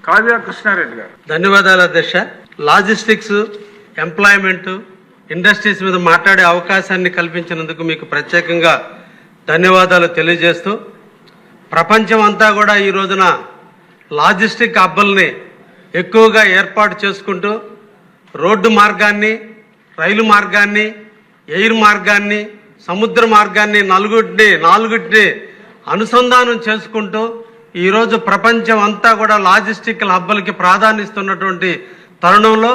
కావ్య కృష్ణారెడ్డి గారు. ధన్యవాదాలు అధ్యక్ష. లాజిస్టిక్స్, ఎంప్లాయ్మెంట్, ఇండస్ట్రీస్ మీద మాట్లాడే అవకాశాన్ని కల్పించినందుకు మీకు ప్రత్యేకంగా ధన్యవాదాలు తెలియజేస్తూ, ప్రపంచం అంతా కూడా ఈ రోజున లాజిస్టిక్ హబ్బుల్ని ఎక్కువగా ఏర్పాటు చేసుకుంటూ రోడ్డు మార్గాన్ని, రైలు మార్గాన్ని, ఎయిర్ మార్గాన్ని, సముద్ర మార్గాన్ని నాలుగుటిని అనుసంధానం చేసుకుంటూ ఈరోజు ప్రపంచం అంతా కూడా లాజిస్టిక్ హబ్బులకి ప్రాధాన్యస్తున్నటువంటి తరుణంలో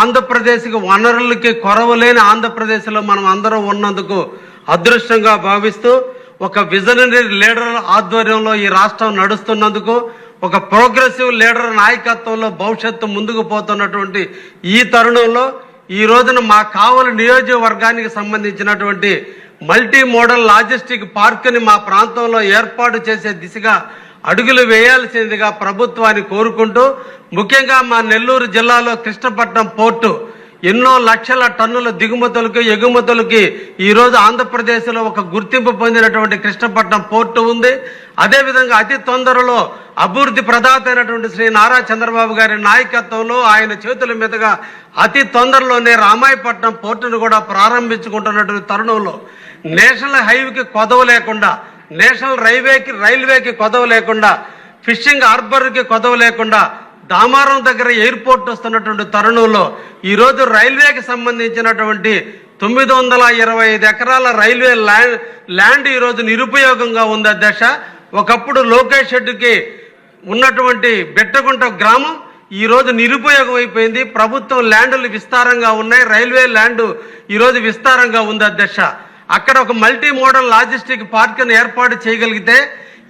ఆంధ్రప్రదేశ్కి వనరులకి కొరవ లేని ఆంధ్రప్రదేశ్లో మనం అందరం ఉన్నందుకు అదృష్టంగా భావిస్తూ, ఒక విజనరీ లీడర్ ఆధ్వర్యంలో ఈ రాష్ట్రం నడుస్తున్నందుకు, ఒక ప్రోగ్రెసివ్ లీడర్ నాయకత్వంలో భవిష్యత్తు ముందుకు పోతున్నటువంటి ఈ తరుణంలో ఈ రోజున మా కావలి నియోజకవర్గానికి సంబంధించినటువంటి మల్టీ మోడల్ లాజిస్టిక్ పార్క్ని మా ప్రాంతంలో ఏర్పాటు చేసే దిశగా అడుగులు వేయాల్సిందిగా ప్రభుత్వాన్ని కోరుకుంటూ, ముఖ్యంగా మా నెల్లూరు జిల్లాలో కృష్ణపట్నం పోర్టు ఎన్నో లక్షల టన్నుల దిగుమతులకి ఎగుమతులకి ఈరోజు ఆంధ్రప్రదేశ్లో ఒక గుర్తింపు పొందినటువంటి కృష్ణపట్నం పోర్టు ఉంది. అదేవిధంగా అతి తొందరలో అభివృద్ధి ప్రదాత అయినటువంటి శ్రీ నారా చంద్రబాబు గారి నాయకత్వంలో ఆయన చేతుల మీదుగా అతి తొందరలోనే రామాయపట్నం పోర్టును కూడా ప్రారంభించుకుంటున్నటువంటి తరుణంలో నేషనల్ హైవేకి కొదవ లేకుండా, నేషనల్ రైల్వేకి కొదవ లేకుండా, ఫిషింగ్ హార్బర్కి కొదవ లేకుండా దామారం దగ్గర ఎయిర్పోర్ట్ వస్తున్నటువంటి తరుణంలో ఈరోజు రైల్వేకి సంబంధించినటువంటి 925 ఎకరాల రైల్వే ల్యాండ్ ఈరోజు నిరుపయోగంగా ఉంది అధ్యక్ష. ఒకప్పుడు లోకేష్ షెడ్డుకి ఉన్నటువంటి బెట్టగుంట గ్రామం ఈరోజు నిరుపయోగం అయిపోయింది. ప్రభుత్వం ల్యాండ్లు విస్తారంగా ఉన్నాయి, రైల్వే ల్యాండ్ ఈరోజు విస్తారంగా ఉంది అధ్యక్ష. అక్కడ ఒక మల్టీ మోడల్ లాజిస్టిక్ పార్క్ను ఏర్పాటు చేయగలిగితే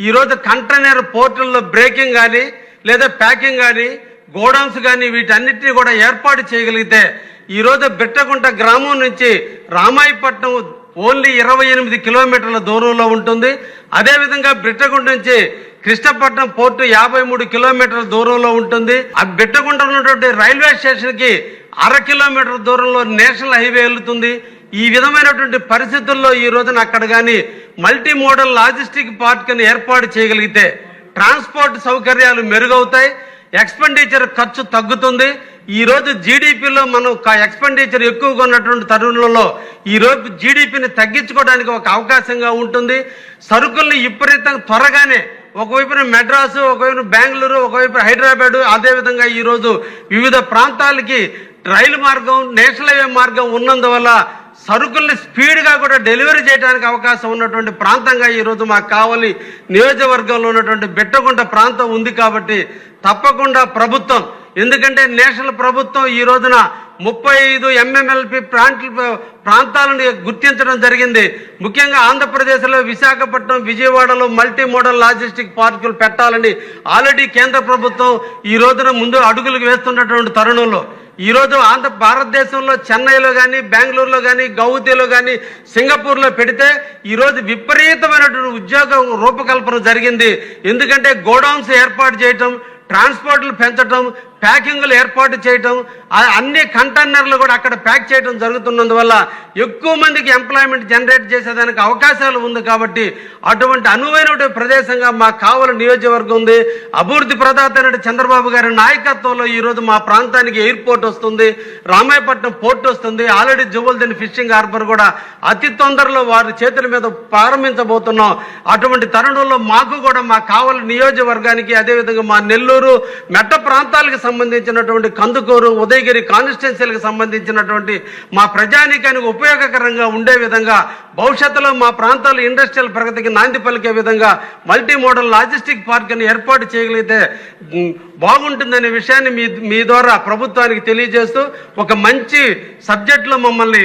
ఈరోజు కంటైనర్ పోర్టుల్లో బ్రేకింగ్ కానీ, లేదా ప్యాకింగ్ కానీ, గోడౌన్స్ కానీ వీటన్నిటిని కూడా ఏర్పాటు చేయగలిగితే ఈరోజు బిట్టగుంట గ్రామం నుంచి రామాయపట్నం ఓన్లీ 28 కిలోమీటర్ల దూరంలో ఉంటుంది. అదేవిధంగా బిట్టగుంట నుంచి కృష్ణపట్నం పోర్టు 53 కిలోమీటర్ల దూరంలో ఉంటుంది. ఆ బిట్టగుంట ఉన్నటువంటి రైల్వే స్టేషన్కి 1/2 కిలోమీటర్ దూరంలో నేషనల్ హైవే వెళ్తుంది. ఈ విధమైనటువంటి పరిస్థితుల్లో ఈ రోజున అక్కడ కానీ మల్టీ మోడల్ లాజిస్టిక్ పార్క్ని ఏర్పాటు చేయగలిగితే ట్రాన్స్పోర్ట్ సౌకర్యాలు మెరుగవుతాయి, ఎక్స్పెండిచర్ ఖర్చు తగ్గుతుంది. ఈ రోజు జీడిపిలో మనం ఎక్స్పెండిచర్ ఎక్కువగా ఉన్నటువంటి తరుణంలో ఈ రోజు జీడిపిని తగ్గించుకోవడానికి ఒక అవకాశంగా ఉంటుంది. సరుకుల్ని విపరీతంగా త్వరగానే ఒకవైపున మెడ్రాసు, ఒకవైపు బెంగళూరు, ఒకవైపు హైదరాబాదు, అదేవిధంగా ఈరోజు వివిధ ప్రాంతాలకి రైలు మార్గం, నేషనల్ హైవే మార్గం ఉన్నందువల్ల సరుకుల్ని స్పీడ్గా కూడా డెలివరీ చేయడానికి అవకాశం ఉన్నటువంటి ప్రాంతంగా ఈరోజు మా కావలి నియోజకవర్గంలో ఉన్నటువంటి బిట్టగుంట ప్రాంతం ఉంది. కాబట్టి తప్పకుండా ప్రభుత్వం, ఎందుకంటే నేషనల్ ప్రభుత్వం ఈ రోజున 35 MMLP ప్రాంతాలను గుర్తించడం జరిగింది. ముఖ్యంగా ఆంధ్రప్రదేశ్లో విశాఖపట్నం, విజయవాడలో మల్టీ మోడల్ లాజిస్టిక్ పార్కులు పెట్టాలని ఆల్రెడీ కేంద్ర ప్రభుత్వం ఈ రోజున ముందు అడుగులు వేస్తున్నటువంటి తరుణంలో ఈరోజు భారతదేశంలో చెన్నైలో కానీ, బెంగళూరులో కానీ, గౌహతిలో కానీ, సింగపూర్లో పెడితే ఈరోజు విపరీతమైనటువంటి ఉద్యోగ రూపకల్పన జరిగింది. ఎందుకంటే గోడౌన్స్ ఏర్పాటు చేయటం, ట్రాన్స్పోర్ట్లు పెంచడం, ప్యాకింగ్లు ఏర్పాటు చేయటం, అన్ని కంటైనర్లు కూడా అక్కడ ప్యాక్ చేయడం జరుగుతున్నందువల్ల ఎక్కువ మందికి ఎంప్లాయ్మెంట్ జనరేట్ చేసేదానికి అవకాశాలు ఉంది. కాబట్టి అటువంటి అనువైన ప్రదేశంగా మా కావలి నియోజకవర్గం ఉంది. అభివృద్ధి ప్రదాత చంద్రబాబు గారి నాయకత్వంలో ఈరోజు మా ప్రాంతానికి ఎయిర్పోర్ట్ వస్తుంది, రామాయపట్నం పోర్ట్ వస్తుంది. ఆల్రెడీ జువల్దిన్ ఫిషింగ్ హార్బర్ కూడా అతి తొందరలో వారి చేతుల మీద ప్రారంభించబోతున్నాం. అటువంటి తరుణంలో మాకు కూడా మా కావలి నియోజకవర్గానికి, అదేవిధంగా మా నెల్లూరు మెట్ట ప్రాంతాలకు సంబంధించినటువంటి కందుకూరు, ఉదయగిరి కాన్స్టిట్యున్సీలకు సంబంధించినటువంటి మా ప్రజానీకానికి ఉపయోగకరంగా ఉండే విధంగా భవిష్యత్తులో మా ప్రాంతాల ఇండస్ట్రియల్ ప్రగతికి నాంది పలికే విధంగా మల్టీ మోడల్ లాజిస్టిక్ పార్క్ని ఏర్పాటు చేయగలిగితే బాగుంటుందనే విషయాన్ని మీ ద్వారా ప్రభుత్వానికి తెలియజేస్తూ, ఒక మంచి సబ్జెక్టులో మమ్మల్ని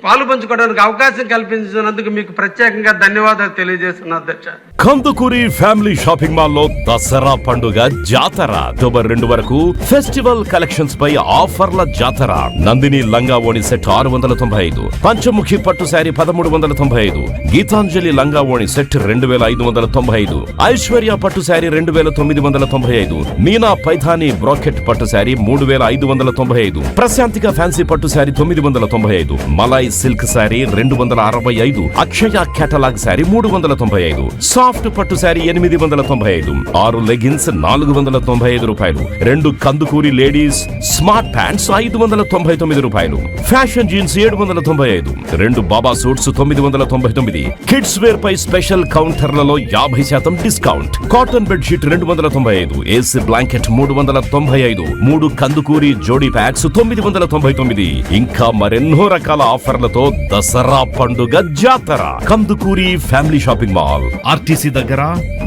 పాలుపంచుకోవడానికి అవకాశం కల్పించినందుకు మీకు ప్రత్యేకంగా ధన్యవాదాలు తెలియజేస్తున్నా అధ్యక్ష. కందుకూరి ఫ్యామిలీ షాపింగ్ మాల్ లో దసరా పండుగ జాతర అక్టోబర్ 2 వరకు ఫెస్టివల్ కలెక్షన్స్ పై ఆఫర్ల జాతర. నందిని లంగా ఓణి సెట్ 695, పంచముఖి పట్టు శారీ 1395, గీతాంజలి లంగా ఓణి సెట్ 2595, ఐశ్వర్య పట్టు శారీ 2995, మీనా పైథానీ బ్రాకెట్ పట్టు శారీ 3595, ప్రశాంతిక ఫ్యాన్సీ పట్టు శారీ 995, మలై సిల్క్ శారీ 265, అక్షయ కేటలాగ్ శారీ 395, సాఫ్ట్ పట్టు శారీ 895, 6 లెగిన్స్ 495 రూపాయలు, 2 కందుకూరి లేడీస్ స్మార్ట్ ప్యాంట్స్ 599 రూపాయలు, ఫ్యాషన్ జీన్స్ 795, 2 బాబా సూట్స్ 999, కిడ్స్ వేర్ పై స్పెషల్ కౌంటర్లలో 50% discount, cotton bedsheet 295, AC blanket 395, 3 Kandukuri జోడీ ప్యాక్స్ 999, ఇంకా మరెన్నో రకాల ఆఫర్లతో దసరా పండుగ జాతర. Kandukuri family shopping mall, RTC దగ్గర,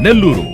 నెల్లూరు.